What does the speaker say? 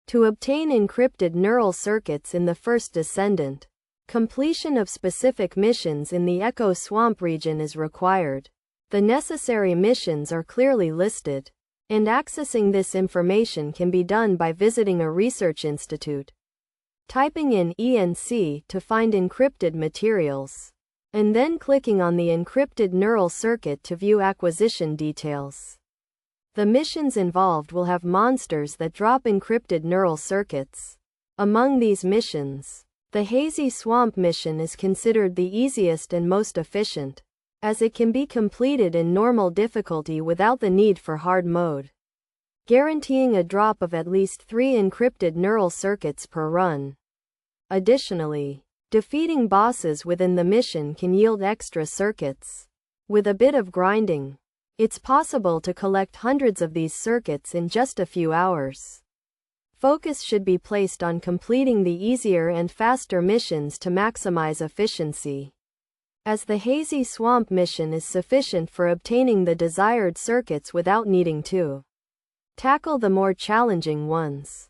To obtain encrypted neural circuits in the first Descendant, completion of specific missions in the Echo Swamp region is required. The necessary missions are clearly listed, and accessing this information can be done by visiting a research institute, typing in ENC to find encrypted materials, and then clicking on the encrypted neural circuit to view acquisition details. The missions involved will have monsters that drop encrypted neural circuits. Among these missions, the Hazy Swamp mission is considered the easiest and most efficient, as it can be completed in normal difficulty without the need for hard mode, guaranteeing a drop of at least 3 encrypted neural circuits per run. Additionally, defeating bosses within the mission can yield extra circuits. With a bit of grinding, it's possible to collect hundreds of these circuits in just a few hours. Focus should be placed on completing the easier and faster missions to maximize efficiency, as the Hazy Swamp mission is sufficient for obtaining the desired circuits without needing to tackle the more challenging ones.